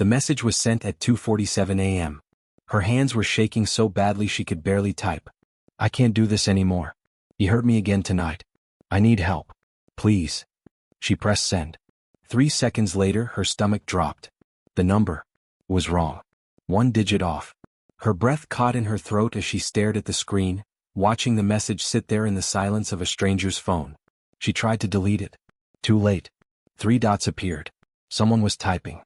The message was sent at 2:47 a.m. Her hands were shaking so badly she could barely type. I can't do this anymore. He hurt me again tonight. I need help. Please. She pressed send. 3 seconds later, her stomach dropped. The number was wrong. 1 digit off. Her breath caught in her throat as she stared at the screen, watching the message sit there in the silence of a stranger's phone. She tried to delete it. Too late. 3 dots appeared. Someone was typing.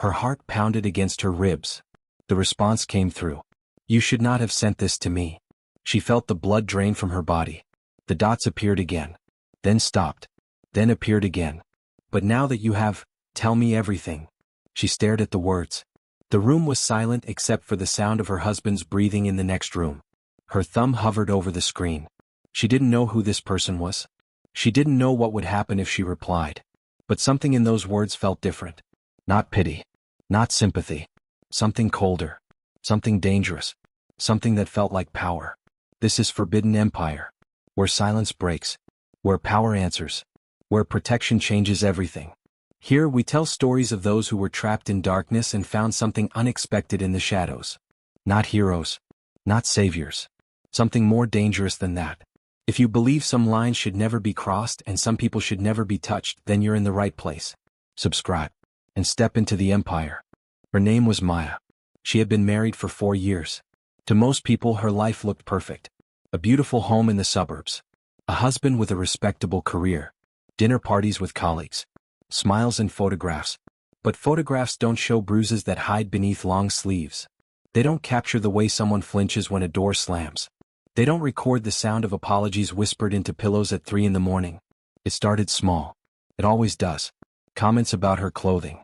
Her heart pounded against her ribs. The response came through. You should not have sent this to me. She felt the blood drain from her body. The dots appeared again. Then stopped. Then appeared again. But now that you have, tell me everything. She stared at the words. The room was silent except for the sound of her husband's breathing in the next room. Her thumb hovered over the screen. She didn't know who this person was. She didn't know what would happen if she replied. But something in those words felt different. Not pity. Not sympathy. Something colder. Something dangerous. Something that felt like power. This is Forbidden Empire. Where silence breaks. Where power answers. Where protection changes everything. Here we tell stories of those who were trapped in darkness and found something unexpected in the shadows. Not heroes. Not saviors. Something more dangerous than that. If you believe some lines should never be crossed and some people should never be touched, then you're in the right place. Subscribe. And step into the empire. Her name was Maya. She had been married for 4 years. To most people her life looked perfect. A beautiful home in the suburbs. A husband with a respectable career. Dinner parties with colleagues. Smiles and photographs. But photographs don't show bruises that hide beneath long sleeves. They don't capture the way someone flinches when a door slams. They don't record the sound of apologies whispered into pillows at 3 in the morning. It started small. It always does. Comments about her clothing.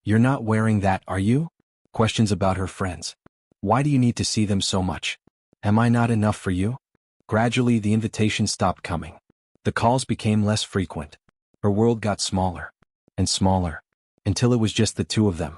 You're not wearing that, are you? Questions about her friends. Why do you need to see them so much? Am I not enough for you? Gradually the invitations stopped coming. The calls became less frequent. Her world got smaller. And smaller. Until it was just the two of them.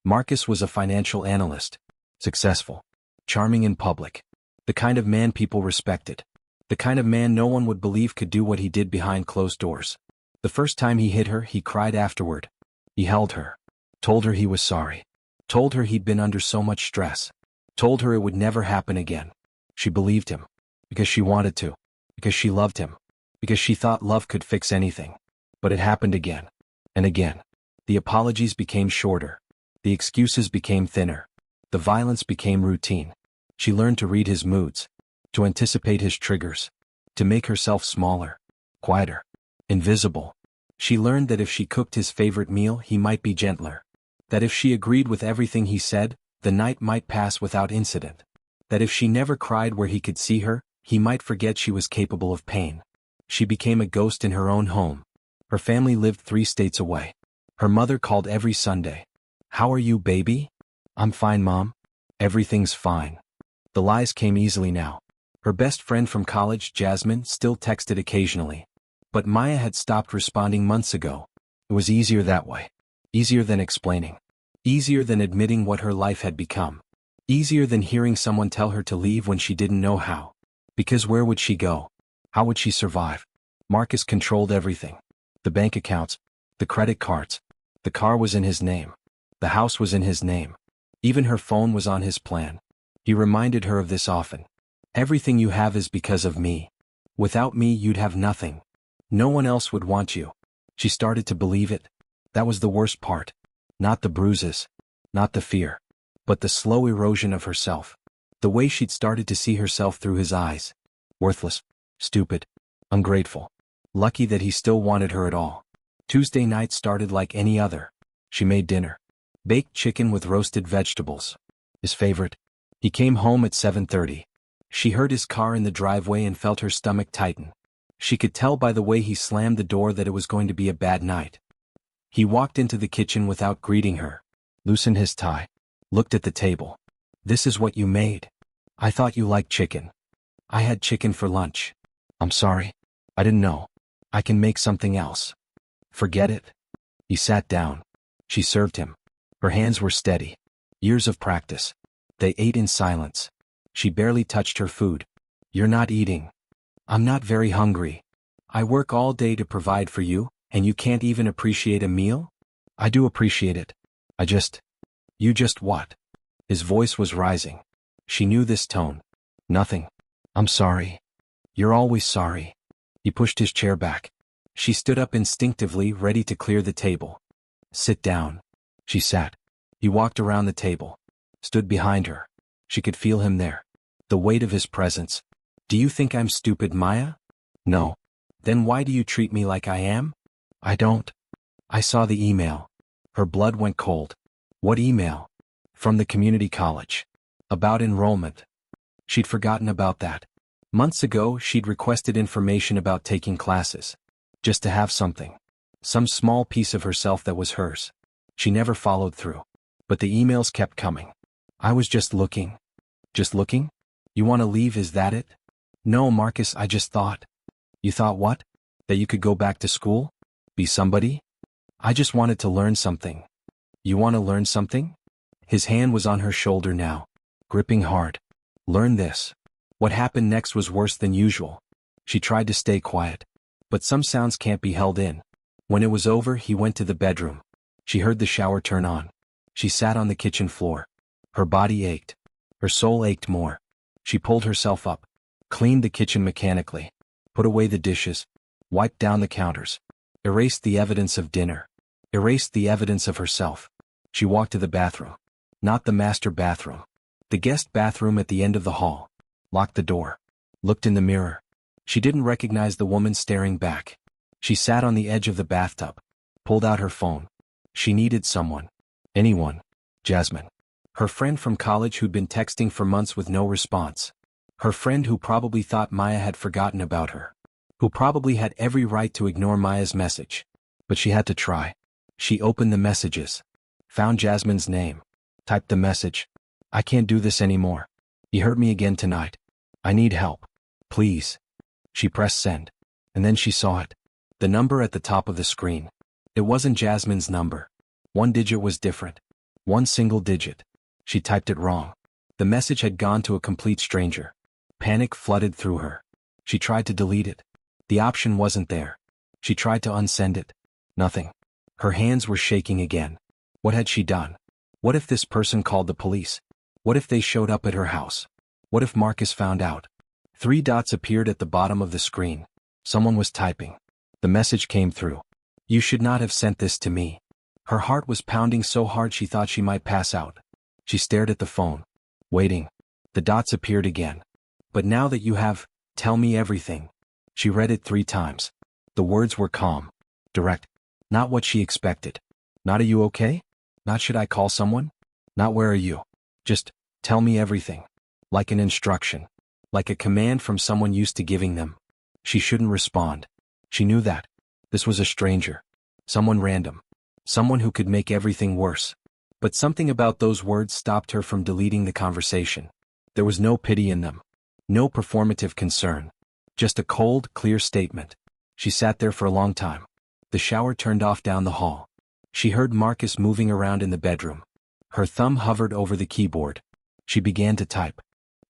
Marcus was a financial analyst. Successful. Charming in public. The kind of man people respected. The kind of man no one would believe could do what he did behind closed doors. The first time he hit her, he cried afterward. He held her. Told her he was sorry. Told her he'd been under so much stress. Told her it would never happen again. She believed him. Because she wanted to. Because she loved him. Because she thought love could fix anything. But it happened again. And again. The apologies became shorter. The excuses became thinner. The violence became routine. She learned to read his moods. To anticipate his triggers. To make herself smaller. Quieter. Invisible. She learned that if she cooked his favorite meal, he might be gentler. That if she agreed with everything he said, the night might pass without incident. That if she never cried where he could see her, he might forget she was capable of pain. She became a ghost in her own home. Her family lived 3 states away. Her mother called every Sunday. How are you, baby? I'm fine, Mom. Everything's fine. The lies came easily now. Her best friend from college, Jasmine, still texted occasionally. But Maya had stopped responding months ago. It was easier that way. Easier than explaining. Easier than admitting what her life had become. Easier than hearing someone tell her to leave when she didn't know how. Because where would she go? How would she survive? Marcus controlled everything. The bank accounts. The credit cards. The car was in his name. The house was in his name. Even her phone was on his plan. He reminded her of this often. Everything you have is because of me. Without me you'd have nothing. No one else would want you. She started to believe it. That was the worst part. Not the bruises. Not the fear. But the slow erosion of herself. The way she'd started to see herself through his eyes. Worthless. Stupid. Ungrateful. Lucky that he still wanted her at all. Tuesday night started like any other. She made dinner. Baked chicken with roasted vegetables. His favorite. He came home at 7:30. She heard his car in the driveway and felt her stomach tighten. She could tell by the way he slammed the door that it was going to be a bad night. He walked into the kitchen without greeting her. Loosened his tie. Looked at the table. This is what you made. I thought you liked chicken. I had chicken for lunch. I'm sorry. I didn't know. I can make something else. Forget it. He sat down. She served him. Her hands were steady. Years of practice. They ate in silence. She barely touched her food. You're not eating. I'm not very hungry. I work all day to provide for you, and you can't even appreciate a meal? I do appreciate it. You just what? His voice was rising. She knew this tone. Nothing. I'm sorry. You're always sorry. He pushed his chair back. She stood up instinctively, ready to clear the table. Sit down. She sat. He walked around the table. Stood behind her. She could feel him there. The weight of his presence. Do you think I'm stupid, Maya? No. Then why do you treat me like I am? I don't. I saw the email. Her blood went cold. What email? From the community college. About enrollment. She'd forgotten about that. Months ago, she'd requested information about taking classes. Just to have something. Some small piece of herself that was hers. She never followed through. But the emails kept coming. I was just looking. Just looking? You want to leave, is that it? No, Marcus, I just thought. You thought what? That you could go back to school? Be somebody? I just wanted to learn something. You want to learn something? His hand was on her shoulder now, gripping hard. Learn this. What happened next was worse than usual. She tried to stay quiet. But some sounds can't be held in. When it was over, he went to the bedroom. She heard the shower turn on. She sat on the kitchen floor. Her body ached. Her soul ached more. She pulled herself up, cleaned the kitchen mechanically, put away the dishes, wiped down the counters, erased the evidence of dinner, erased the evidence of herself. She walked to the bathroom. Not the master bathroom. The guest bathroom at the end of the hall. Locked the door. Looked in the mirror. She didn't recognize the woman staring back. She sat on the edge of the bathtub, pulled out her phone. She needed someone. Anyone. Jasmine. Her friend from college who'd been texting for months with no response. Her friend who probably thought Maya had forgotten about her. Who probably had every right to ignore Maya's message. But she had to try. She opened the messages. Found Jasmine's name. Typed the message. I can't do this anymore. He hurt me again tonight. I need help. Please. She pressed send. And then she saw it. The number at the top of the screen. It wasn't Jasmine's number. One digit was different. One single digit. She typed it wrong. The message had gone to a complete stranger. Panic flooded through her. She tried to delete it. The option wasn't there. She tried to unsend it. Nothing. Her hands were shaking again. What had she done? What if this person called the police? What if they showed up at her house? What if Marcus found out? 3 dots appeared at the bottom of the screen. Someone was typing. The message came through. You should not have sent this to me. Her heart was pounding so hard she thought she might pass out. She stared at the phone. Waiting. The dots appeared again. But now that you have, tell me everything. She read it 3 times. The words were calm. Direct. Not what she expected. Not are you okay? Not should I call someone? Not where are you? Just, tell me everything. Like an instruction. Like a command from someone used to giving them. She shouldn't respond. She knew that. This was a stranger. Someone random. Someone who could make everything worse. But something about those words stopped her from deleting the conversation. There was no pity in them. No performative concern. Just a cold, clear statement. She sat there for a long time. The shower turned off down the hall. She heard Marcus moving around in the bedroom. Her thumb hovered over the keyboard. She began to type.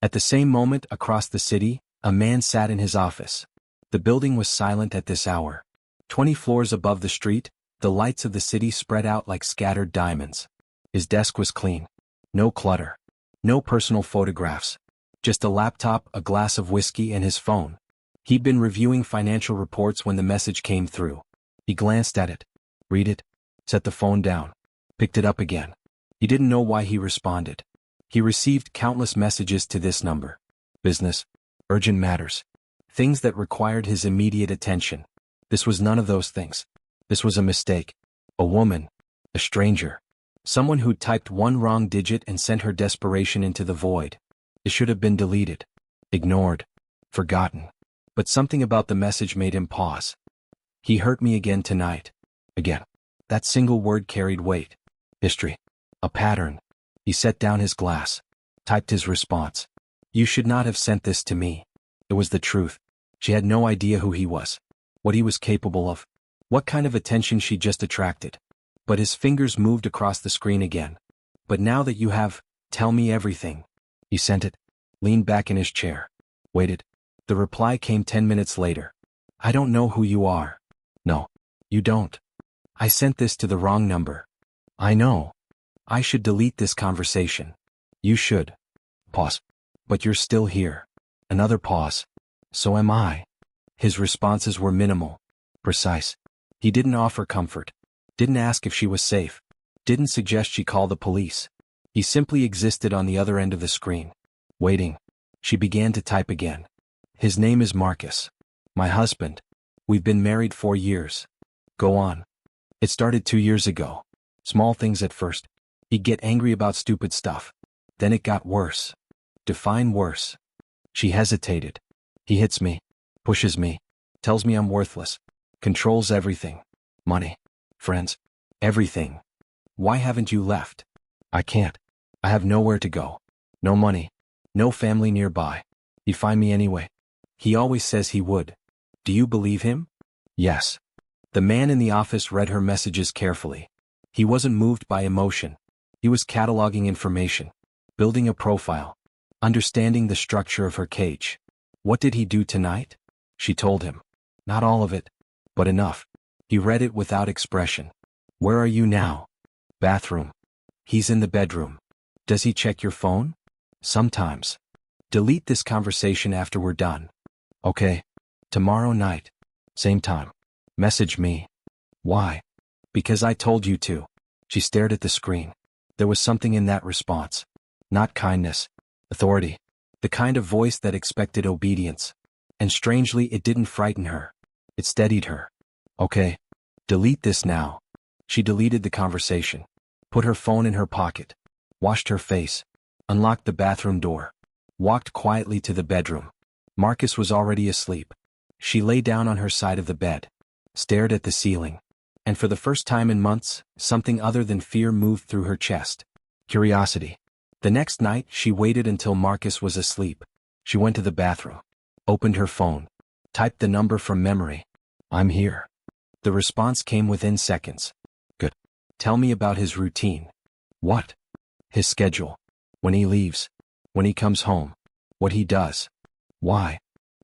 At the same moment, across the city, a man sat in his office. The building was silent at this hour. 20 floors above the street, the lights of the city spread out like scattered diamonds. His desk was clean. No clutter. No personal photographs. Just a laptop, a glass of whiskey, and his phone. He'd been reviewing financial reports when the message came through. He glanced at it. Read it. Set the phone down. Picked it up again. He didn't know why he responded. He received countless messages to this number. Business. Urgent matters. Things that required his immediate attention. This was none of those things. This was a mistake. A woman. A stranger. Someone who'd typed one wrong digit and sent her desperation into the void. It should have been deleted. Ignored. Forgotten. But something about the message made him pause. He hurt me again tonight. Again. That single word carried weight. History. A pattern. He set down his glass. Typed his response. You should not have sent this to me. It was the truth. She had no idea who he was. What he was capable of. What kind of attention she just attracted. But his fingers moved across the screen again. But now that you have, tell me everything. He sent it. Leaned back in his chair. Waited. The reply came 10 minutes later. I don't know who you are. No. You don't. I sent this to the wrong number. I know. I should delete this conversation. You should. Pause. But you're still here. Another pause. So am I. His responses were minimal, precise. He didn't offer comfort. Didn't ask if she was safe. Didn't suggest she call the police. He simply existed on the other end of the screen. Waiting. She began to type again. His name is Marcus. My husband. We've been married 4 years. Go on. It started 2 years ago. Small things at first. He'd get angry about stupid stuff. Then it got worse. Define worse. She hesitated. He hits me. Pushes me. Tells me I'm worthless. Controls everything. Money. Friends. Everything. Why haven't you left? I can't. I have nowhere to go. No money. No family nearby. He'd find me anyway. He always says he would. Do you believe him? Yes. The man in the office read her messages carefully. He wasn't moved by emotion. He was cataloging information. Building a profile. Understanding the structure of her cage. What did he do tonight? She told him. Not all of it, but enough. He read it without expression. Where are you now? Bathroom. He's in the bedroom. Does he check your phone? Sometimes. Delete this conversation after we're done. Okay. Tomorrow night. Same time. Message me. Why? Because I told you to. She stared at the screen. There was something in that response. Not kindness. Authority. The kind of voice that expected obedience. And strangely, it didn't frighten her. It steadied her. Okay. Delete this now. She deleted the conversation. Put her phone in her pocket. Washed her face. Unlocked the bathroom door. Walked quietly to the bedroom. Marcus was already asleep. She lay down on her side of the bed. Stared at the ceiling. And for the first time in months, something other than fear moved through her chest. Curiosity. The next night, she waited until Marcus was asleep. She went to the bathroom. Opened her phone. Typed the number from memory. I'm here. The response came within seconds. Good. Tell me about his routine. What? His schedule. When he leaves. When he comes home. What he does. Why?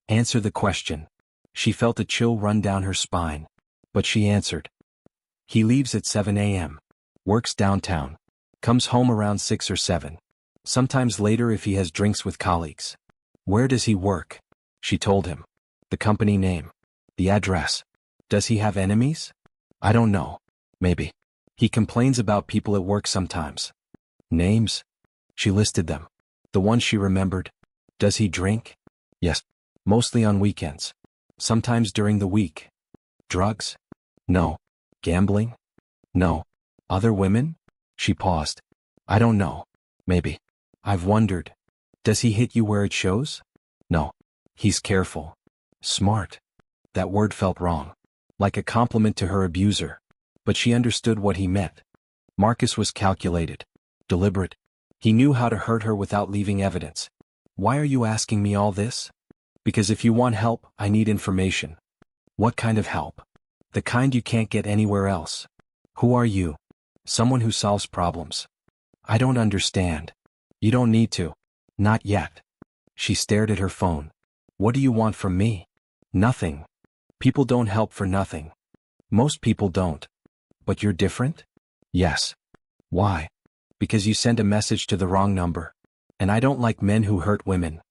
Answer the question. She felt a chill run down her spine. But she answered. He leaves at 7 a.m. Works downtown. Comes home around 6 or 7. Sometimes later if he has drinks with colleagues. Where does he work? She told him. The company name. The address. Does he have enemies? I don't know. Maybe. He complains about people at work sometimes. Names? She listed them. The ones she remembered. Does he drink? Yes. Mostly on weekends. Sometimes during the week. Drugs? No. Gambling? No. Other women? She paused. I don't know. Maybe. I've wondered. Does he hit you where it shows? No. He's careful. Smart. That word felt wrong. Like a compliment to her abuser. But she understood what he meant. Marcus was calculated. Deliberate. He knew how to hurt her without leaving evidence. Why are you asking me all this? Because if you want help, I need information. What kind of help? The kind you can't get anywhere else. Who are you? Someone who solves problems. I don't understand. You don't need to. Not yet. She stared at her phone. What do you want from me? Nothing. People don't help for nothing. Most people don't. But you're different? Yes. Why? Because you sent a message to the wrong number. And I don't like men who hurt women.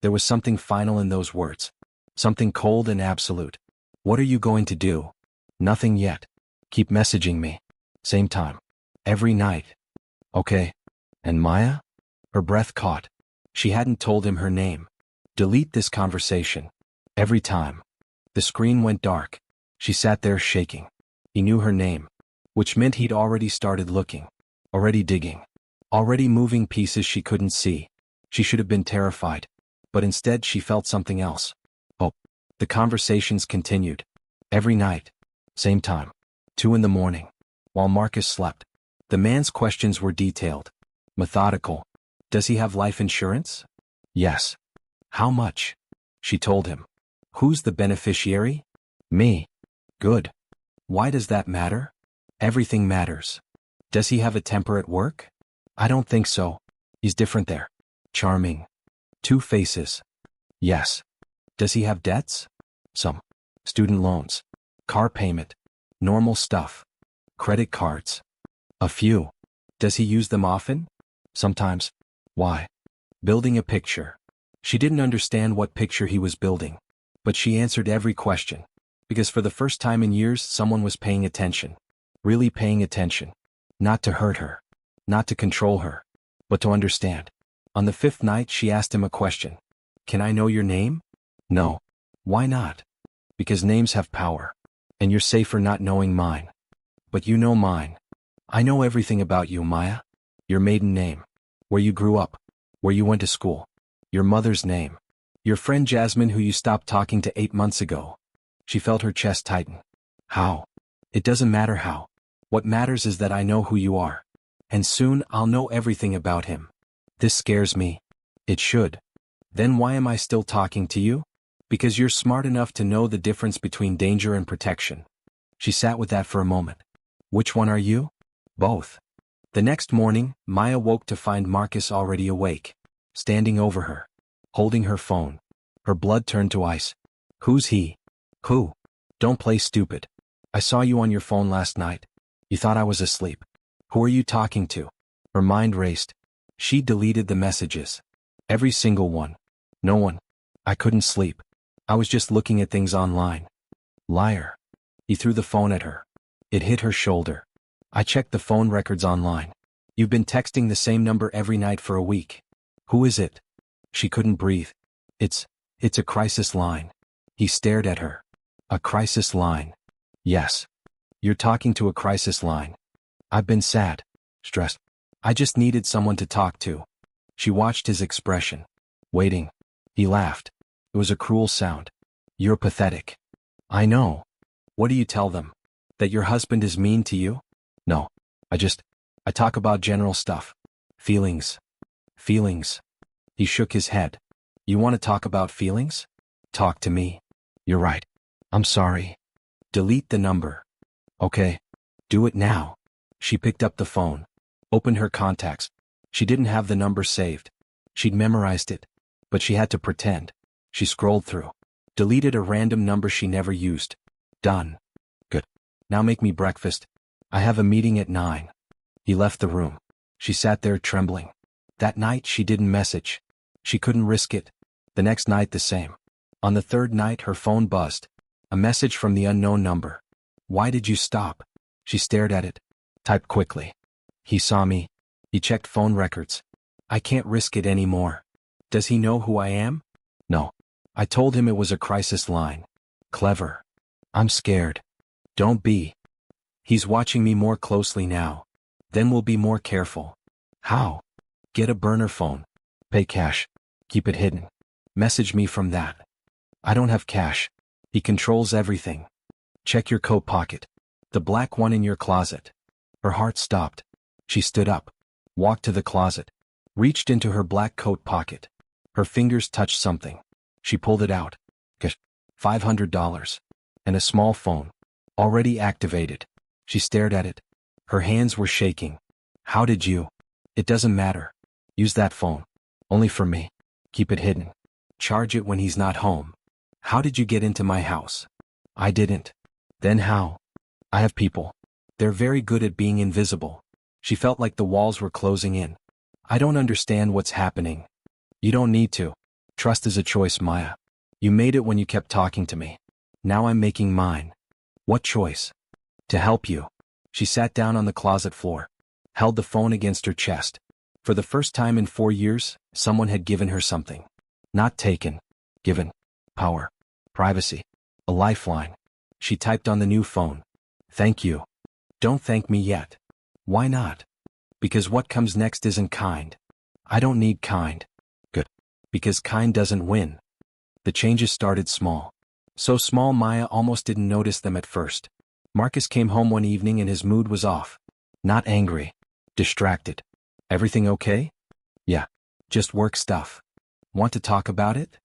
There was something final in those words. Something cold and absolute. What are you going to do? Nothing yet. Keep messaging me. Same time. Every night. Okay. And Maya? Her breath caught. She hadn't told him her name. Delete this conversation. Every time. The screen went dark. She sat there shaking. He knew her name. Which meant he'd already started looking. Already digging. Already moving pieces she couldn't see. She should have been terrified. But instead she felt something else. Hope. The conversations continued. Every night. Same time. 2 in the morning. While Marcus slept. The man's questions were detailed. Methodical. Does he have life insurance? Yes. How much? She told him. Who's the beneficiary? Me. Good. Why does that matter? Everything matters. Does he have a temper at work? I don't think so. He's different there. Charming. 2 faces. Yes. Does he have debts? Some. Student loans. Car payment. Normal stuff. Credit cards. A few. Does he use them often? Sometimes. Why? Building a picture. She didn't understand what picture he was building. But she answered every question. Because for the first time in years, someone was paying attention. Really paying attention. Not to hurt her. Not to control her. But to understand. On the 5th night, she asked him a question. Can I know your name? No. Why not? Because names have power. And you're safer not knowing mine. But you know mine. I know everything about you, Maya. Your maiden name. Where you grew up. Where you went to school. Your mother's name. Your friend Jasmine who you stopped talking to 8 months ago. She felt her chest tighten. How? It doesn't matter how. What matters is that I know who you are. And soon I'll know everything about him. This scares me. It should. Then why am I still talking to you? Because you're smart enough to know the difference between danger and protection. She sat with that for a moment. Which one are you? Both. The next morning, Maya woke to find Marcus already awake. Standing over her. Holding her phone. Her blood turned to ice. Who's he? Who? Don't play stupid. I saw you on your phone last night. You thought I was asleep. Who are you talking to? Her mind raced. She deleted the messages. Every single one. No one. I couldn't sleep. I was just looking at things online. Liar. He threw the phone at her. It hit her shoulder. I checked the phone records online. You've been texting the same number every night for a week. Who is it? She couldn't breathe. It's a crisis line. He stared at her. A crisis line. Yes. You're talking to a crisis line. I've been sad. Stressed. I just needed someone to talk to. She watched his expression. Waiting. He laughed. It was a cruel sound. You're pathetic. I know. What do you tell them? That your husband is mean to you? No. I talk about general stuff. Feelings. Feelings. He shook his head. You want to talk about feelings? Talk to me. You're right. I'm sorry. Delete the number. Okay. Do it now. She picked up the phone. Opened her contacts. She didn't have the number saved. She'd memorized it. But she had to pretend. She scrolled through. Deleted a random number she never used. Done. Good. Now make me breakfast. I have a meeting at 9. He left the room. She sat there trembling. That night she didn't message. She couldn't risk it. The next night the same. On the 3rd night her phone buzzed. A message from the unknown number. Why did you stop? She stared at it. Typed quickly. He saw me. He checked phone records. I can't risk it anymore. Does he know who I am? No. I told him it was a crisis line. Clever. I'm scared. Don't be. He's watching me more closely now. Then we'll be more careful. How? Get a burner phone. Pay cash. Keep it hidden. Message me from that. I don't have cash. He controls everything. Check your coat pocket. The black one in your closet. Her heart stopped. She stood up. Walked to the closet. Reached into her black coat pocket. Her fingers touched something. She pulled it out. $500. And a small phone. Already activated. She stared at it. Her hands were shaking. How did you? It doesn't matter. Use that phone. Only for me. Keep it hidden. Charge it when he's not home. How did you get into my house? I didn't. Then how? I have people. They're very good at being invisible. She felt like the walls were closing in. I don't understand what's happening. You don't need to. Trust is a choice, Maya. You made it when you kept talking to me. Now I'm making mine. What choice? To help you. She sat down on the closet floor. Held the phone against her chest. For the first time in 4 years, someone had given her something. Not taken. Given. Power. Privacy. A lifeline. She typed on the new phone. Thank you. Don't thank me yet. Why not? Because what comes next isn't kind. I don't need kind. Good. Because kind doesn't win. The changes started small. So small Maya almost didn't notice them at first. Marcus came home one evening and his mood was off. Not angry. Distracted. Everything okay? Yeah. Just work stuff. Want to talk about it?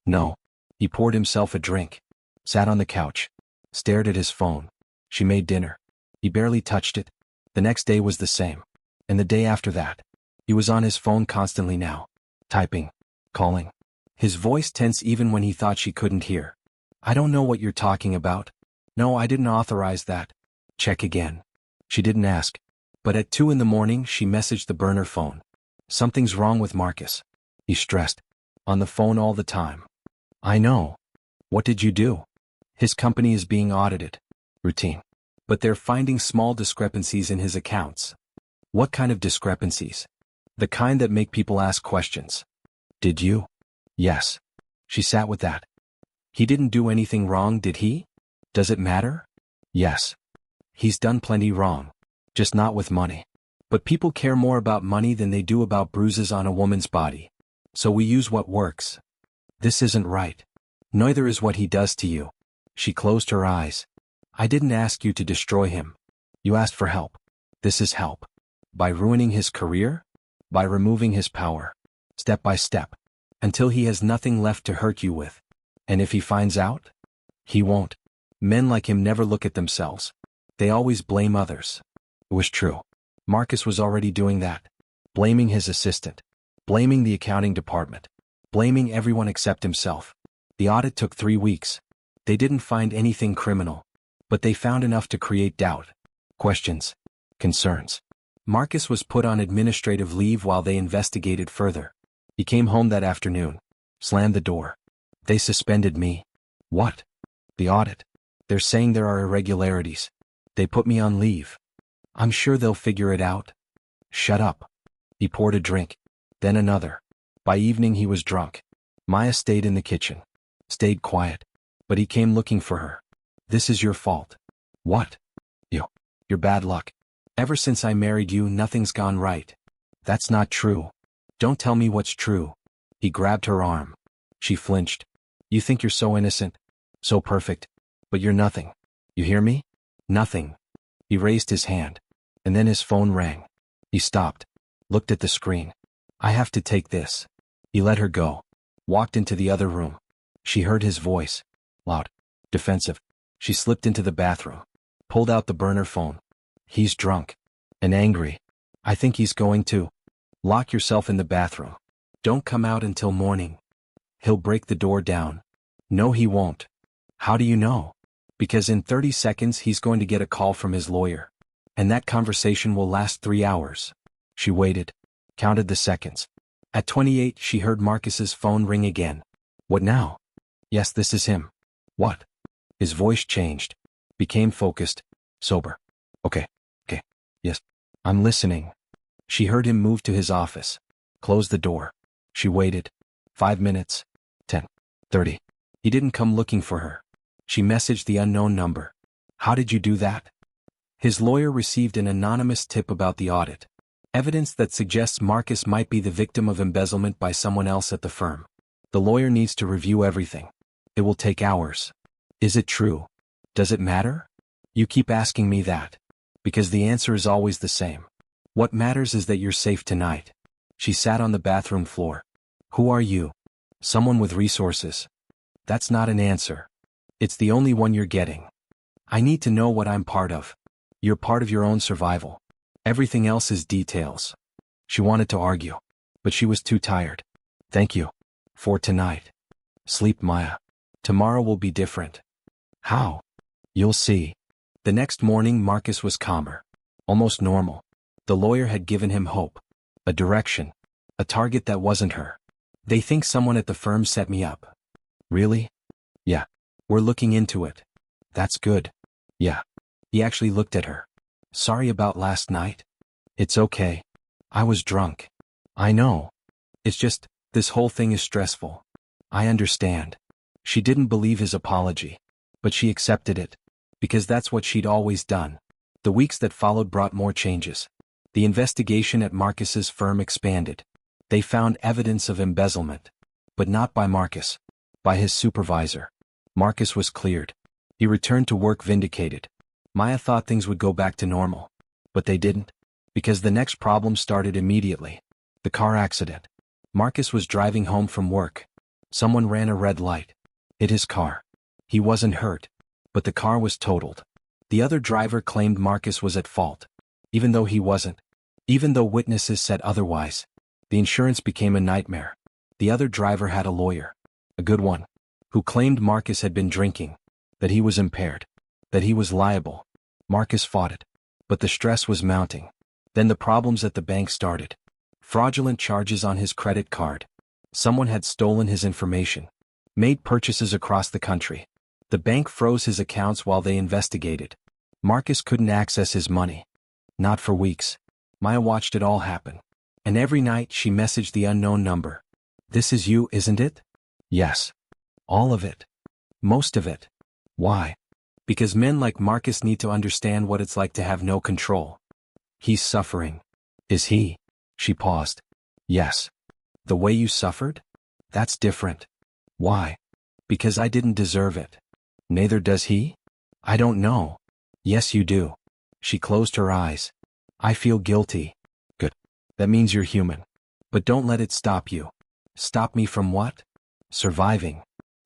No. He poured himself a drink. Sat on the couch. Stared at his phone. She made dinner. He barely touched it. The next day was the same. And the day after that. He was on his phone constantly now. Typing. Calling. His voice tense even when he thought she couldn't hear. I don't know what you're talking about. No, I didn't authorize that. Check again. She didn't ask. But at 2 in the morning she messaged the burner phone. Something's wrong with Marcus. He's stressed. On the phone all the time. I know. What did you do? His company is being audited. Routine. But they're finding small discrepancies in his accounts. What kind of discrepancies? The kind that make people ask questions. Did you? Yes. She sat with that. He didn't do anything wrong, did he? Does it matter? Yes. He's done plenty wrong. Just not with money. But people care more about money than they do about bruises on a woman's body. So we use what works. This isn't right. Neither is what he does to you. She closed her eyes. I didn't ask you to destroy him. You asked for help. This is help. By ruining his career? By removing his power. Step by step. Until he has nothing left to hurt you with. And if he finds out? He won't. Men like him never look at themselves. They always blame others. It was true. Marcus was already doing that. Blaming his assistant. Blaming the accounting department. Blaming everyone except himself. The audit took 3 weeks. They didn't find anything criminal. But they found enough to create doubt. Questions. Concerns. Marcus was put on administrative leave while they investigated further. He came home that afternoon. Slammed the door. They suspended me. What? The audit. They're saying there are irregularities. They put me on leave. I'm sure they'll figure it out. Shut up. He poured a drink. Then another. By evening he was drunk. Maya stayed in the kitchen. Stayed quiet. But he came looking for her. This is your fault. What? Your bad luck. Ever since I married you, nothing's gone right. That's not true. Don't tell me what's true. He grabbed her arm. She flinched. You think you're so innocent, so perfect, but you're nothing. You hear me? Nothing. He raised his hand. And then his phone rang. He stopped. Looked at the screen. I have to take this. He let her go. Walked into the other room. She heard his voice. Loud. Defensive. She slipped into the bathroom. Pulled out the burner phone. He's drunk. And angry. I think he's going to. Lock yourself in the bathroom. Don't come out until morning. He'll break the door down. No, he won't. How do you know? Because in 30 seconds he's going to get a call from his lawyer. And that conversation will last 3 hours. She waited. Counted the seconds. At 28 she heard Marcus's phone ring again. What now? Yes, this is him. What? His voice changed. Became focused. Sober. Okay. Yes. I'm listening. She heard him move to his office. Close the door. She waited. 5 minutes. 10. 30. He didn't come looking for her. She messaged the unknown number. How did you do that? His lawyer received an anonymous tip about the audit. Evidence that suggests Marcus might be the victim of embezzlement by someone else at the firm. The lawyer needs to review everything. It will take hours. Is it true? Does it matter? You keep asking me that. Because the answer is always the same. What matters is that you're safe tonight. She sat on the bathroom floor. Who are you? Someone with resources. That's not an answer. It's the only one you're getting. I need to know what I'm part of. You're part of your own survival. Everything else is details. She wanted to argue. But she was too tired. Thank you. For tonight. Sleep, Maya. Tomorrow will be different. How? You'll see. The next morning Marcus was calmer. Almost normal. The lawyer had given him hope. A direction. A target that wasn't her. They think someone at the firm set me up. Really? Yeah. We're looking into it. That's good. Yeah. He actually looked at her. Sorry about last night. It's okay. I was drunk. I know. It's just, this whole thing is stressful. I understand. She didn't believe his apology. But she accepted it. Because that's what she'd always done. The weeks that followed brought more changes. The investigation at Marcus's firm expanded. They found evidence of embezzlement. But not by Marcus. By his supervisor. Marcus was cleared. He returned to work vindicated. Maya thought things would go back to normal. But they didn't. Because the next problem started immediately. The car accident. Marcus was driving home from work. Someone ran a red light. Hit his car. He wasn't hurt. But the car was totaled. The other driver claimed Marcus was at fault. Even though he wasn't. Even though witnesses said otherwise. The insurance became a nightmare. The other driver had a lawyer. A good one. Who claimed Marcus had been drinking. That he was impaired. That he was liable. Marcus fought it. But the stress was mounting. Then the problems at the bank started. Fraudulent charges on his credit card. Someone had stolen his information. Made purchases across the country. The bank froze his accounts while they investigated. Marcus couldn't access his money. Not for weeks. Maya watched it all happen. And every night she messaged the unknown number. "This is you, isn't it?" "Yes." "All of it." "Most of it." "Why?" "Because men like Marcus need to understand what it's like to have no control." "He's suffering." "Is he?" She paused. "Yes." "The way you suffered? That's different." "Why?" "Because I didn't deserve it." "Neither does he?" "I don't know." "Yes, you do." She closed her eyes. "I feel guilty." "Good. That means you're human. But don't let it stop you." "Stop me from what?" "Surviving."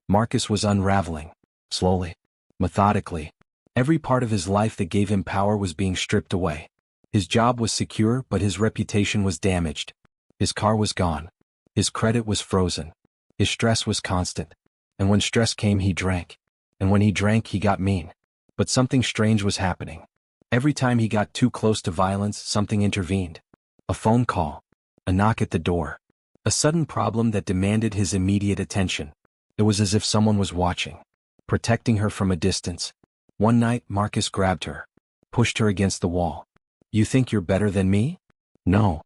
Marcus was unraveling. Slowly. Methodically. Every part of his life that gave him power was being stripped away. His job was secure, but his reputation was damaged. His car was gone. His credit was frozen. His stress was constant. And when stress came, he drank. And when he drank, he got mean. But something strange was happening. Every time he got too close to violence, something intervened. A phone call. A knock at the door. A sudden problem that demanded his immediate attention. It was as if someone was watching. Protecting her from a distance. One night, Marcus grabbed her. Pushed her against the wall. "You think you're better than me?" "No."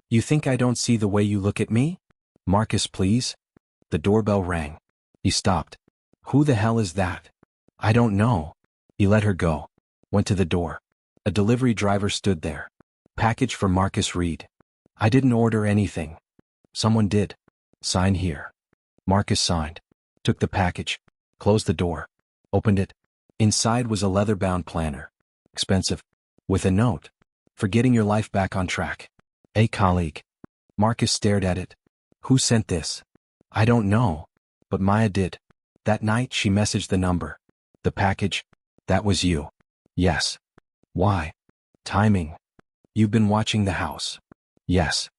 "You think I don't see the way you look at me?" "Marcus, please." The doorbell rang. He stopped. "Who the hell is that?" "I don't know." He let her go. Went to the door. A delivery driver stood there. "Package for Marcus Reed." "I didn't order anything." "Someone did." "Sign here." Marcus signed. Took the package. Closed the door. Opened it. Inside was a leather-bound planner. Expensive. With a note. "For getting your life back on track. A colleague." Marcus stared at it. "Who sent this?" "I don't know. But Maya did." That night she messaged the number. "The package? That was you." "Yes." "Why?" "Timing." "You've been watching the house." "Yes."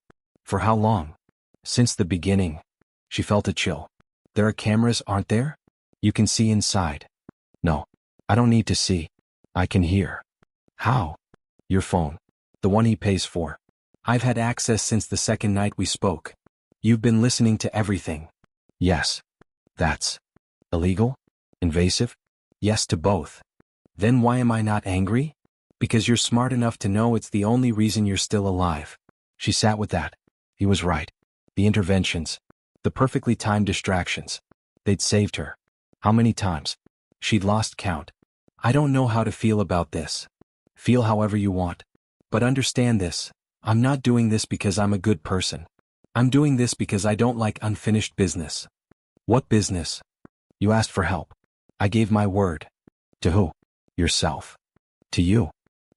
"For how long?" "Since the beginning." She felt a chill. "There are cameras, aren't there? You can see inside." "No. I don't need to see. I can hear." "How?" "Your phone. The one he pays for. I've had access since the second night we spoke. You've been listening to everything." "Yes." "That's illegal? Invasive?" "Yes to both." "Then why am I not angry?" "Because you're smart enough to know it's the only reason you're still alive." She sat with that. He was right. The interventions. The perfectly timed distractions. They'd saved her. How many times? She'd lost count. "I don't know how to feel about this." "Feel however you want. But understand this. I'm not doing this because I'm a good person. I'm doing this because I don't like unfinished business." "What business?" "You asked for help. I gave my word." "To who?" "Yourself." "To you."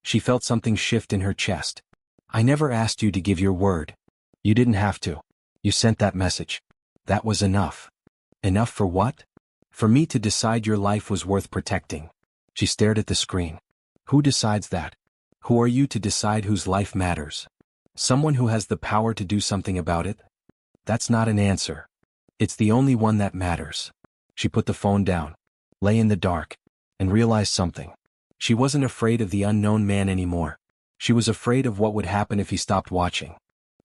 She felt something shift in her chest. "I never asked you to give your word. You didn't have to. You sent that message. That was enough." "Enough for what?" "For me to decide your life was worth protecting." She stared at the screen. "Who decides that? Who are you to decide whose life matters?" "Someone who has the power to do something about it." "That's not an answer. It's the only one that matters." She put the phone down, lay in the dark, and realized something. She wasn't afraid of the unknown man anymore. She was afraid of what would happen if he stopped watching.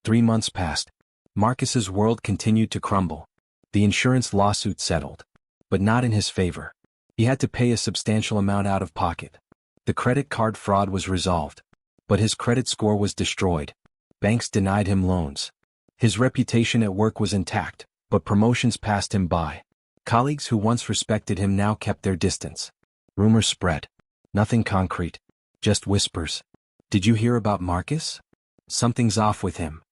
3 months passed. Marcus's world continued to crumble. The insurance lawsuit settled. But not in his favor. He had to pay a substantial amount out of pocket. The credit card fraud was resolved. But his credit score was destroyed. Banks denied him loans. His reputation at work was intact, but promotions passed him by. Colleagues who once respected him now kept their distance. Rumors spread. Nothing concrete. Just whispers. "Did you hear about Marcus? Something's off with him.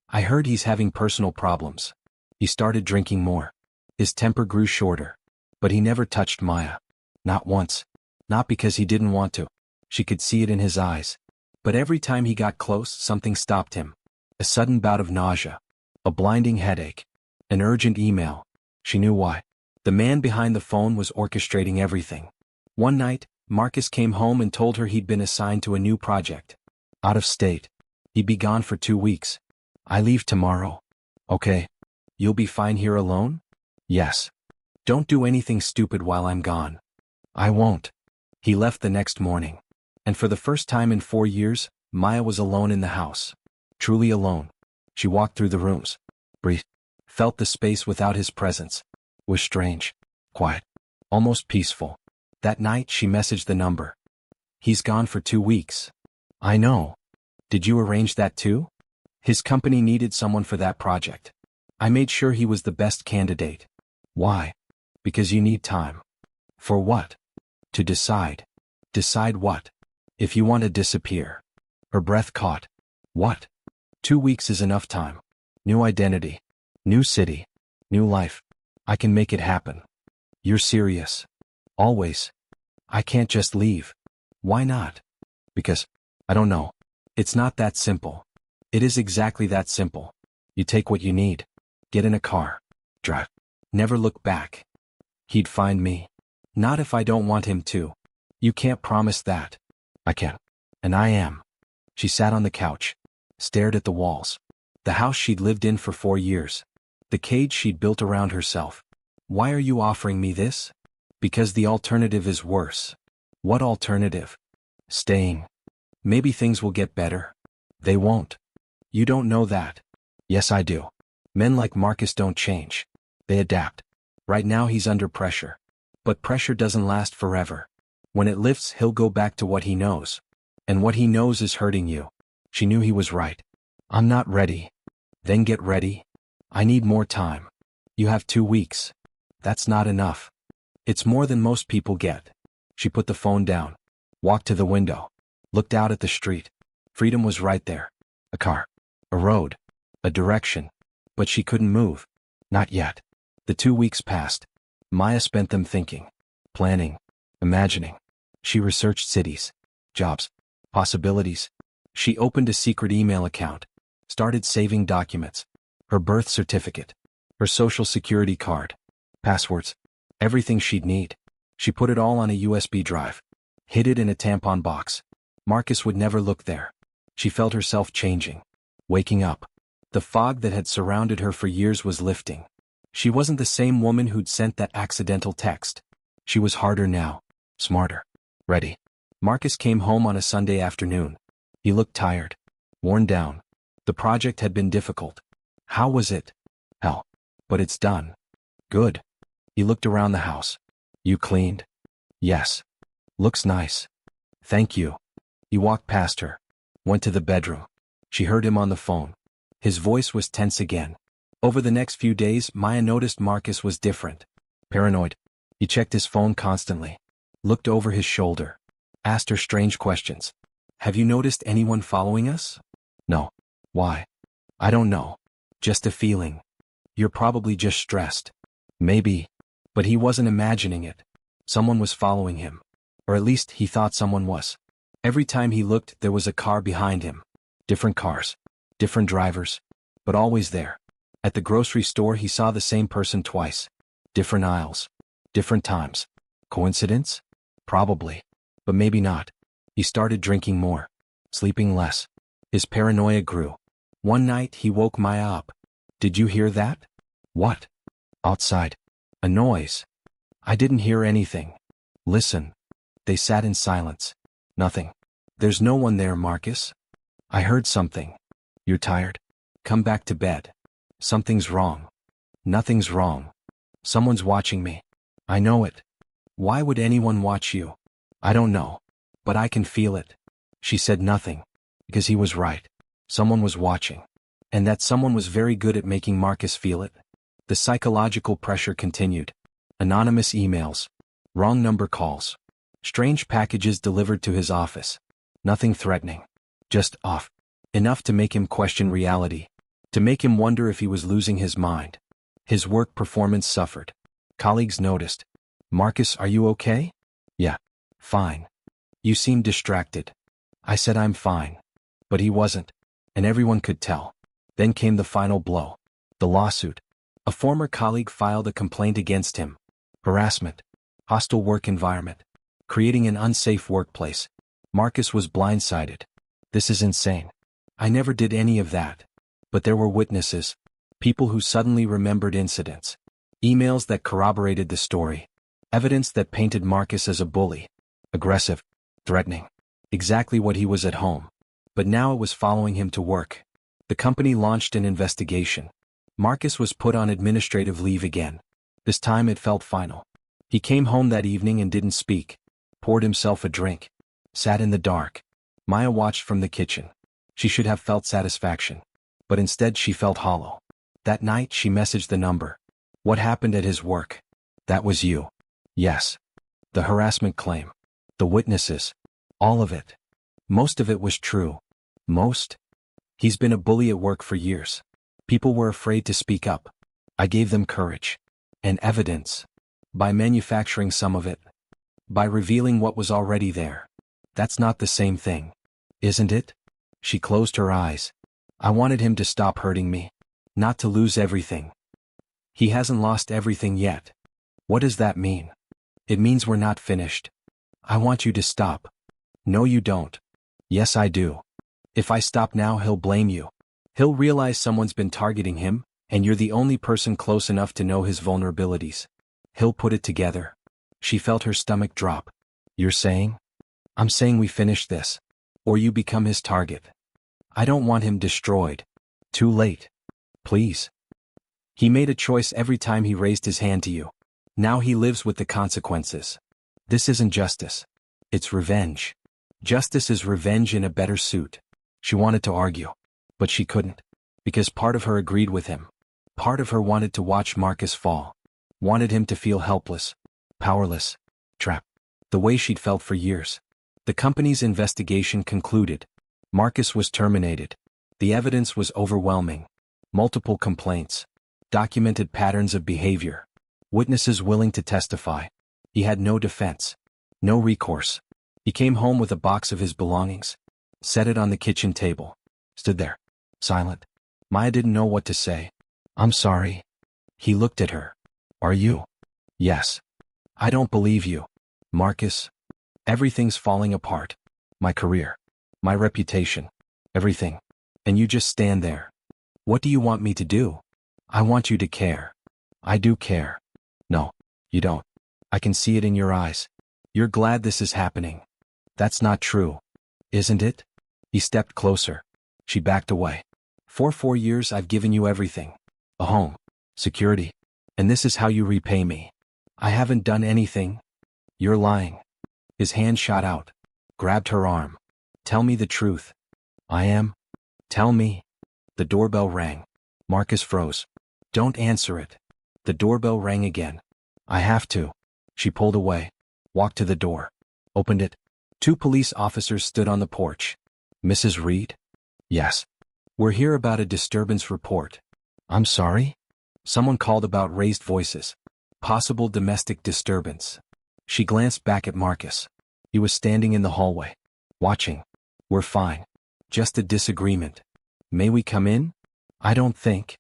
I heard he's having personal problems." He started drinking more. His temper grew shorter. But he never touched Maya. Not once. Not because he didn't want to. She could see it in his eyes. But every time he got close, something stopped him. A sudden bout of nausea. A blinding headache. An urgent email. She knew why. The man behind the phone was orchestrating everything. One night, Marcus came home and told her he'd been assigned to a new project. Out of state. He'd be gone for 2 weeks. "I leave tomorrow." "Okay. You'll be fine here alone?" "Yes." "Don't do anything stupid while I'm gone." "I won't." He left the next morning. And for the first time in 4 years, Maya was alone in the house. Truly alone. She walked through the rooms. Breathed. Felt the space without his presence. Was strange. Quiet. Almost peaceful. That night she messaged the number. He's gone for 2 weeks. I know. Did you arrange that too? His company needed someone for that project. I made sure he was the best candidate. Why? Because you need time. For what? To decide. Decide what? If you want to disappear. Her breath caught. What? 2 weeks is enough time. New identity. New city. New life. I can make it happen. You're serious. Always. I can't just leave. Why not? Because, I don't know. It's not that simple. It is exactly that simple. You take what you need. Get in a car. Drive. Never look back. He'd find me. Not if I don't want him to. You can't promise that. I can. And I am. She sat on the couch. Stared at the walls. The house she'd lived in for 4 years. The cage she'd built around herself. Why are you offering me this? Because the alternative is worse. What alternative? Staying. Maybe things will get better. They won't. You don't know that. Yes, I do. Men like Marcus don't change. They adapt. Right now he's under pressure. But pressure doesn't last forever. When it lifts, he'll go back to what he knows. And what he knows is hurting you. She knew he was right. I'm not ready. Then get ready. I need more time. You have 2 weeks. That's not enough. It's more than most people get. She put the phone down. Walked to the window. Looked out at the street. Freedom was right there. A car. A road. A direction. But she couldn't move. Not yet. The 2 weeks passed. Maya spent them thinking. Planning. Imagining. She researched cities. Jobs. Possibilities. She opened a secret email account. Started saving documents. Her birth certificate. Her social security card. Passwords. Everything she'd need. She put it all on a USB drive. Hid it in a tampon box. Marcus would never look there. She felt herself changing. Waking up. The fog that had surrounded her for years was lifting. She wasn't the same woman who'd sent that accidental text. She was harder now. Smarter. Ready. Marcus came home on a Sunday afternoon. He looked tired. Worn down. The project had been difficult. How was it? Hell. But it's done. Good. He looked around the house. You cleaned? Yes. Looks nice. Thank you. He walked past her. Went to the bedroom. She heard him on the phone. His voice was tense again. Over the next few days, Maya noticed Marcus was different. Paranoid. He checked his phone constantly. Looked over his shoulder. Asked her strange questions. Have you noticed anyone following us? No. Why? I don't know. Just a feeling. You're probably just stressed. Maybe. But he wasn't imagining it. Someone was following him. Or at least he thought someone was. Every time he looked, there was a car behind him. Different cars. Different drivers. But always there. At the grocery store he saw the same person twice. Different aisles. Different times. Coincidence? Probably. But maybe not. He started drinking more. Sleeping less. His paranoia grew. One night he woke Maya up. Did you hear that? What? Outside. A noise. I didn't hear anything. Listen. They sat in silence. Nothing. There's no one there, Marcus. I heard something. You're tired? Come back to bed. Something's wrong. Nothing's wrong. Someone's watching me. I know it. Why would anyone watch you? I don't know. But I can feel it. She said nothing. Because he was right. Someone was watching. And that someone was very good at making Marcus feel it. The psychological pressure continued. Anonymous emails. Wrong number calls. Strange packages delivered to his office. Nothing threatening. Just off. Enough to make him question reality. To make him wonder if he was losing his mind. His work performance suffered. Colleagues noticed. Marcus, are you okay? Yeah. Fine. You seem distracted. I said I'm fine. But he wasn't. And everyone could tell. Then came the final blow. The lawsuit. A former colleague filed a complaint against him. Harassment. Hostile work environment. Creating an unsafe workplace. Marcus was blindsided. This is insane. I never did any of that. But there were witnesses. People who suddenly remembered incidents. Emails that corroborated the story. Evidence that painted Marcus as a bully. Aggressive. Threatening. Exactly what he was at home. But now it was following him to work. The company launched an investigation. Marcus was put on administrative leave again. This time it felt final. He came home that evening and didn't speak. Poured himself a drink. Sat in the dark. Maya watched from the kitchen. She should have felt satisfaction. But instead she felt hollow. That night she messaged the number. What happened at his work? That was you. Yes. The harassment claim. The witnesses. All of it. Most of it was true. Most? He's been a bully at work for years. People were afraid to speak up. I gave them courage. And evidence. By manufacturing some of it. By revealing what was already there. That's not the same thing. Isn't it? She closed her eyes. I wanted him to stop hurting me. Not to lose everything. He hasn't lost everything yet. What does that mean? It means we're not finished. I want you to stop. No, you don't. Yes, I do. If I stop now, he'll blame you. He'll realize someone's been targeting him, and you're the only person close enough to know his vulnerabilities. He'll put it together. She felt her stomach drop. You're saying? I'm saying we finish this. Or you become his target. I don't want him destroyed. Too late. Please. He made a choice every time he raised his hand to you. Now he lives with the consequences. This isn't justice. It's revenge. Justice is revenge in a better suit. She wanted to argue. But she couldn't. Because part of her agreed with him. Part of her wanted to watch Marcus fall. Wanted him to feel helpless. Powerless. Trapped. The way she'd felt for years. The company's investigation concluded. Marcus was terminated. The evidence was overwhelming. Multiple complaints. Documented patterns of behavior. Witnesses willing to testify. He had no defense. No recourse. He came home with a box of his belongings. Set it on the kitchen table. Stood there. Silent. Maya didn't know what to say. I'm sorry. He looked at her. Are you? Yes. I don't believe you. Marcus. Everything's falling apart. My career. My reputation. Everything. And you just stand there. What do you want me to do? I want you to care. I do care. No, you don't. I can see it in your eyes. You're glad this is happening. That's not true. Isn't it? He stepped closer. She backed away. For 4 years I've given you everything. A home. Security. And this is how you repay me. I haven't done anything. You're lying. His hand shot out. Grabbed her arm. Tell me the truth. I am. Tell me. The doorbell rang. Marcus froze. Don't answer it. The doorbell rang again. I have to. She pulled away. Walked to the door. Opened it. 2 police officers stood on the porch. Mrs. Reed? Yes. We're here about a disturbance report. I'm sorry? Someone called about raised voices. Possible domestic disturbance. She glanced back at Marcus. He was standing in the hallway. Watching. We're fine. Just a disagreement. May we come in? I don't think.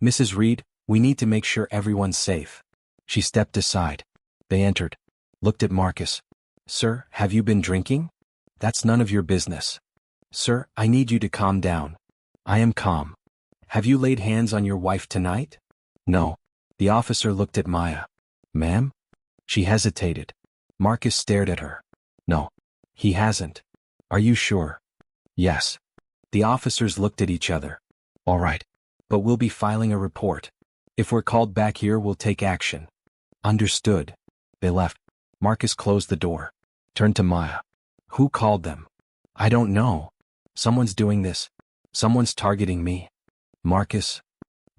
Mrs. Reed, we need to make sure everyone's safe. She stepped aside. They entered. Looked at Marcus. Sir, have you been drinking? That's none of your business. Sir, I need you to calm down. I am calm. Have you laid hands on your wife tonight? No. The officer looked at Maya. Ma'am? She hesitated. Marcus stared at her. No. He hasn't. Are you sure? Yes. The officers looked at each other. All right. But we'll be filing a report. If we're called back here, we'll take action. Understood. They left. Marcus closed the door. Turned to Maya. Who called them? I don't know. Someone's doing this. Someone's targeting me. Marcus.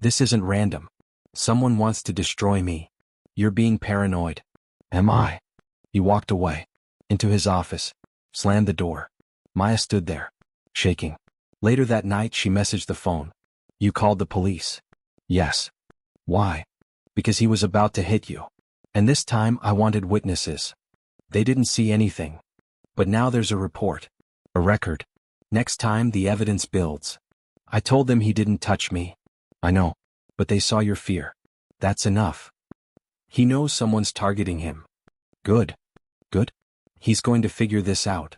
This isn't random. Someone wants to destroy me. You're being paranoid. Am I? He walked away. Into his office. Slammed the door. Maya stood there. Shaking. Later that night she messaged the phone. You called the police? Yes. Why? Because he was about to hit you. And this time I wanted witnesses. They didn't see anything. But now there's a report. A record. Next time the evidence builds. I told them he didn't touch me. I know. But they saw your fear. That's enough. He knows someone's targeting him. Good. Good. He's going to figure this out.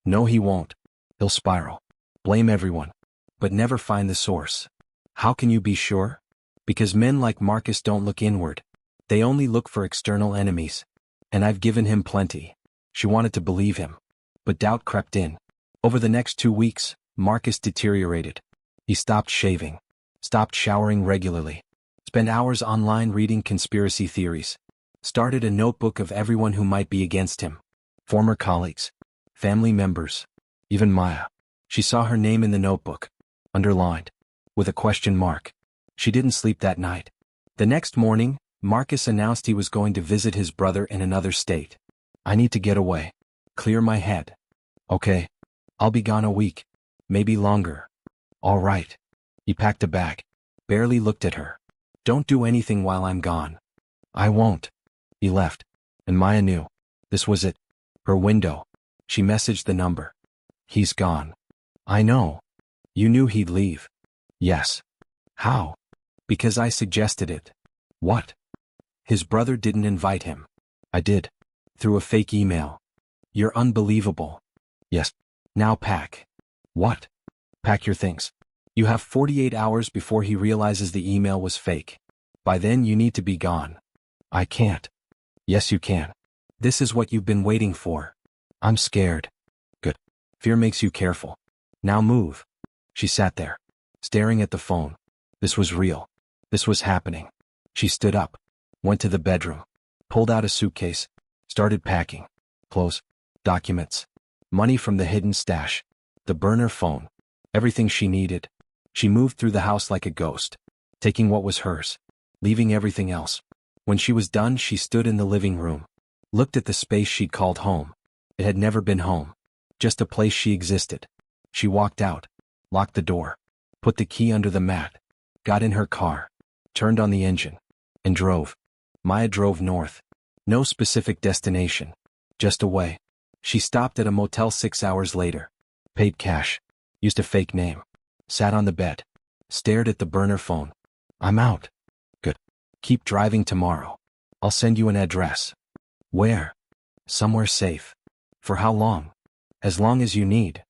No, he won't. He'll spiral. Blame everyone. But never find the source. How can you be sure? Because men like Marcus don't look inward. They only look for external enemies. And I've given him plenty. She wanted to believe him. But doubt crept in. Over the next 2 weeks, Marcus deteriorated. He stopped shaving, stopped showering regularly, spent hours online reading conspiracy theories, started a notebook of everyone who might be against him. Former colleagues, family members, even Maya. She saw her name in the notebook, underlined, with a question mark. She didn't sleep that night. The next morning, Marcus announced he was going to visit his brother in another state. I need to get away. Clear my head. Okay. I'll be gone a week. Maybe longer. All right. He packed a bag. Barely looked at her. Don't do anything while I'm gone. I won't. He left. And Maya knew. This was it. Her window. She messaged the number. He's gone. I know. You knew he'd leave. Yes. How? Because I suggested it. What? His brother didn't invite him. I did. Through a fake email. You're unbelievable. Yes. Now pack. What? Pack your things. You have 48 hours before he realizes the email was fake. By then you need to be gone. I can't. Yes, you can. This is what you've been waiting for. I'm scared. Good. Fear makes you careful. Now move. She sat there, staring at the phone. This was real. This was happening. She stood up, went to the bedroom, pulled out a suitcase, started packing. Clothes, documents, money from the hidden stash, the burner phone, everything she needed. She moved through the house like a ghost, taking what was hers, leaving everything else. When she was done, she stood in the living room, looked at the space she'd called home. It had never been home, just a place she existed. She walked out, locked the door, put the key under the mat, got in her car, turned on the engine, and drove. Maya drove north. No specific destination, just away. She stopped at a motel 6 hours later, paid cash, used a fake name, sat on the bed, stared at the burner phone. I'm out. Good. Keep driving tomorrow. I'll send you an address. Where? Somewhere safe. For how long? As long as you need.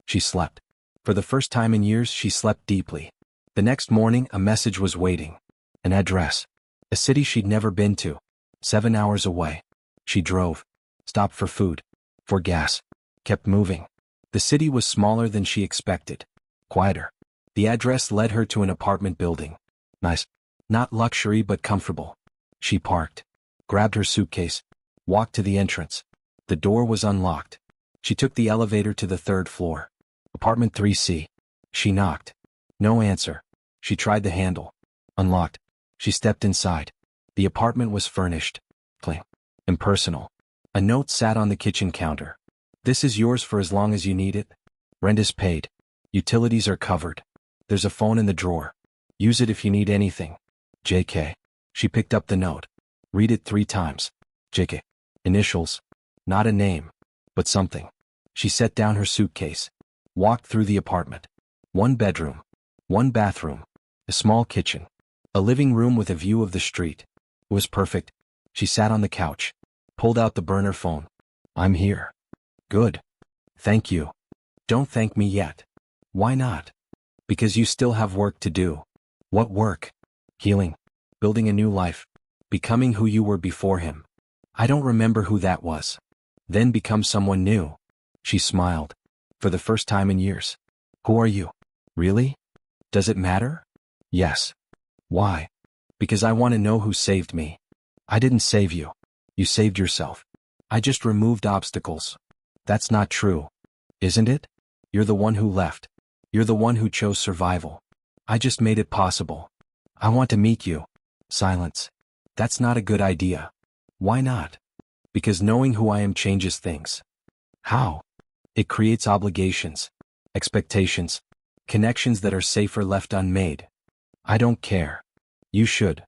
She slept. For the first time in years, she slept deeply. The next morning, a message was waiting. An address. A city she'd never been to. 7 hours away. She drove. Stopped for food. For gas. Kept moving. The city was smaller than she expected. Quieter. The address led her to an apartment building. Nice. Not luxury but comfortable. She parked. Grabbed her suitcase. Walked to the entrance. The door was unlocked. She took the elevator to the 3rd floor. Apartment 3C. She knocked. No answer. She tried the handle. Unlocked. She stepped inside. The apartment was furnished. Clean. Impersonal. A note sat on the kitchen counter. This is yours for as long as you need it. Rent is paid. Utilities are covered. There's a phone in the drawer. Use it if you need anything. JK. She picked up the note. Read it 3 times. JK. Initials. Not a name, but something. She set down her suitcase. Walked through the apartment. 1 bedroom. 1 bathroom. A small kitchen. A living room with a view of the street. It was perfect. She sat on the couch. Pulled out the burner phone. I'm here. Good. Thank you. Don't thank me yet. Why not? Because you still have work to do. What work? Healing. Building a new life. Becoming who you were before him. I don't remember who that was. Then become someone new. She smiled. For the first time in years. Who are you? Really? Does it matter? Yes. Why? Because I want to know who saved me. I didn't save you. You saved yourself. I just removed obstacles. That's not true. Isn't it? You're the one who left. You're the one who chose survival. I just made it possible. I want to meet you. Silence. That's not a good idea. Why not? Because knowing who I am changes things. How? It creates obligations, expectations, connections that are safer left unmade. I don't care. You should.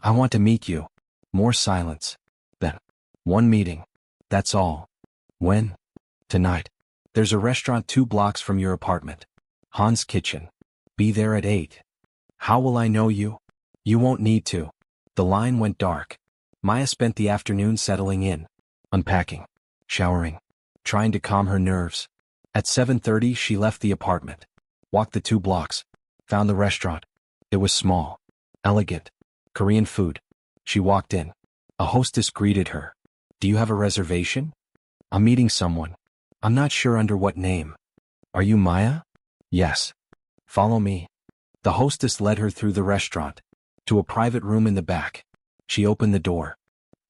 I want to meet you. More silence. Then. 1 meeting. That's all. When? Tonight. There's a restaurant 2 blocks from your apartment. Han's Kitchen. Be there at 8. How will I know you? You won't need to. The line went dark. Maya spent the afternoon settling in, unpacking, showering, trying to calm her nerves. At 7:30 she left the apartment, walked the 2 blocks, found the restaurant. It was small, elegant, Korean food. She walked in. A hostess greeted her. Do you have a reservation? I'm meeting someone. I'm not sure under what name. Are you Maya? Yes. Follow me. The hostess led her through the restaurant, to a private room in the back. She opened the door.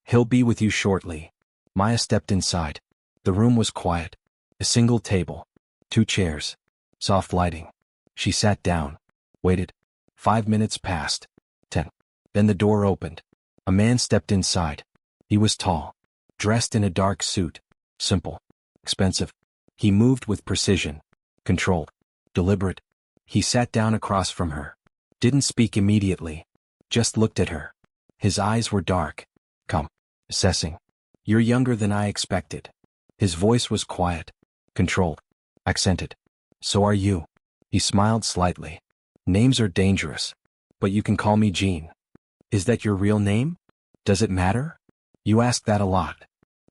He'll be with you shortly. Maya stepped inside. The room was quiet. A single table. 2 chairs. Soft lighting. She sat down. Waited. 5 minutes passed. 10. Then the door opened. A man stepped inside. He was tall. Dressed in a dark suit. Simple. Expensive. He moved with precision. Controlled. Deliberate. He sat down across from her. Didn't speak immediately. Just looked at her. His eyes were dark. Calm. Assessing. You're younger than I expected. His voice was quiet. Controlled. Accented. So are you. He smiled slightly. Names are dangerous. But you can call me Jean. Is that your real name? Does it matter? You ask that a lot.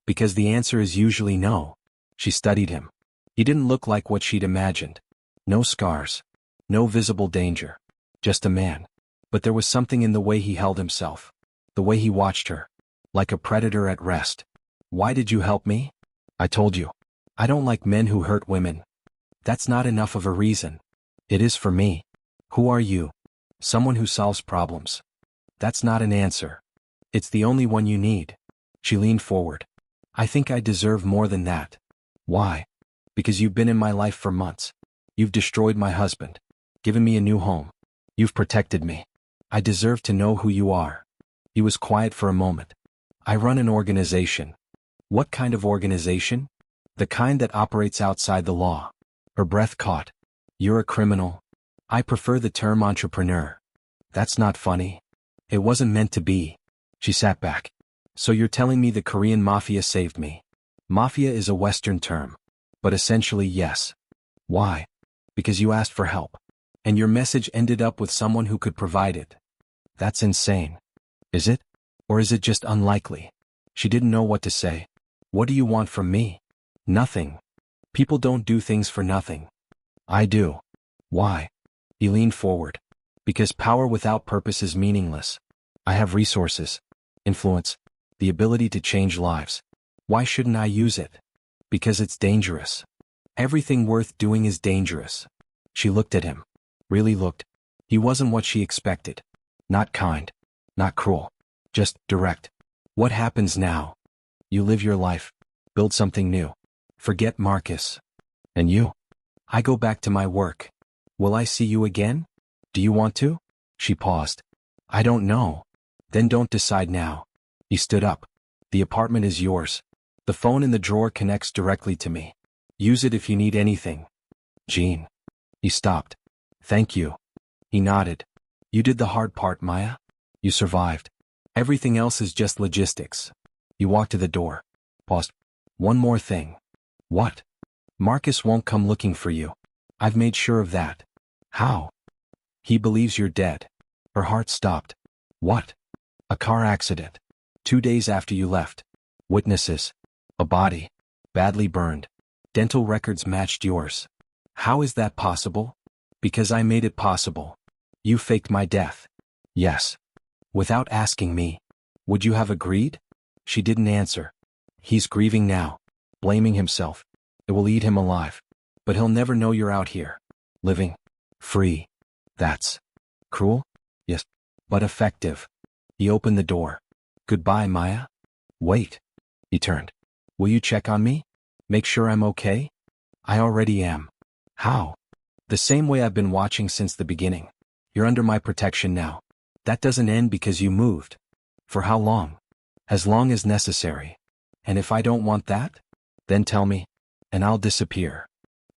Because the answer is usually no. She studied him. He didn't look like what she'd imagined. No scars. No visible danger. Just a man. But there was something in the way he held himself. The way he watched her. Like a predator at rest. Why did you help me? I told you. I don't like men who hurt women. That's not enough of a reason. It is for me. Who are you? Someone who solves problems. That's not an answer. It's the only one you need. She leaned forward. I think I deserve more than that. Why? Because you've been in my life for months. You've destroyed my husband. Given me a new home. You've protected me. I deserve to know who you are. He was quiet for a moment. I run an organization. What kind of organization? The kind that operates outside the law. Her breath caught. You're a criminal. I prefer the term entrepreneur. That's not funny. It wasn't meant to be. She sat back. So you're telling me the Korean Mafia saved me? Mafia is a Western term. But essentially yes. Why? Because you asked for help. And your message ended up with someone who could provide it. That's insane. Is it? Or is it just unlikely? She didn't know what to say. What do you want from me? Nothing. People don't do things for nothing. I do. Why? He leaned forward. Because power without purpose is meaningless. I have resources. Influence. The ability to change lives. Why shouldn't I use it? Because it's dangerous. Everything worth doing is dangerous. She looked at him. Really looked. He wasn't what she expected. Not kind. Not cruel. Just direct. What happens now? You live your life. Build something new. Forget Marcus. And you? I go back to my work. Will I see you again? Do you want to? She paused. I don't know. Then don't decide now. He stood up. The apartment is yours. The phone in the drawer connects directly to me. Use it if you need anything. Jean. He stopped. Thank you. He nodded. You did the hard part, Maya. You survived. Everything else is just logistics. He walked to the door. Paused. One more thing. What? Marcus won't come looking for you. I've made sure of that. How? He believes you're dead. Her heart stopped. What? A car accident. 2 days after you left. Witnesses. A body. Badly burned. Dental records matched yours. How is that possible? Because I made it possible. You faked my death. Yes. Without asking me. Would you have agreed? She didn't answer. He's grieving now. Blaming himself. It will eat him alive. But he'll never know you're out here. Living. Free. That's cruel? Yes. But effective. He opened the door. Goodbye, Maya. Wait. He turned. Will you check on me? Make sure I'm okay? I already am. How? The same way I've been watching since the beginning. You're under my protection now. That doesn't end because you moved. For how long? As long as necessary. And if I don't want that? Then tell me. And I'll disappear.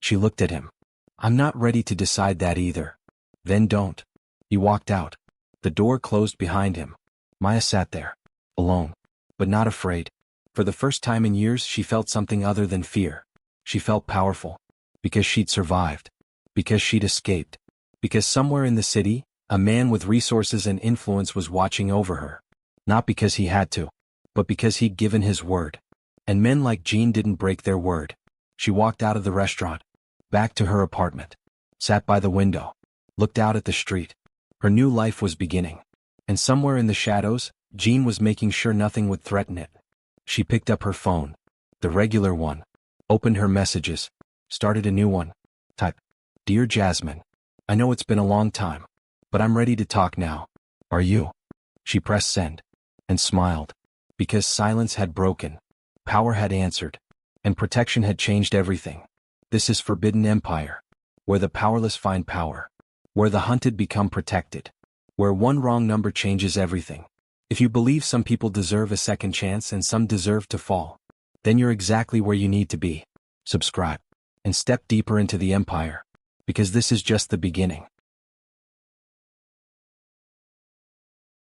She looked at him. I'm not ready to decide that either. Then don't. He walked out. The door closed behind him. Maya sat there. Alone. But not afraid. For the first time in years she felt something other than fear. She felt powerful. Because she'd survived. Because she'd escaped. Because somewhere in the city, a man with resources and influence was watching over her. Not because he had to. But because he'd given his word. And men like Jean didn't break their word. She walked out of the restaurant. Back to her apartment. Sat by the window. Looked out at the street. Her new life was beginning. And somewhere in the shadows, Jean was making sure nothing would threaten it. She picked up her phone. The regular one. Opened her messages. Started a new one. Type. Dear Jasmine, I know it's been a long time, but I'm ready to talk now. Are you? She pressed send and smiled, because silence had broken, power had answered, and protection had changed everything. This is Forbidden Empire, where the powerless find power, where the hunted become protected, where one wrong number changes everything. If you believe some people deserve a second chance and some deserve to fall, then you're exactly where you need to be. Subscribe and step deeper into the empire, because this is just the beginning.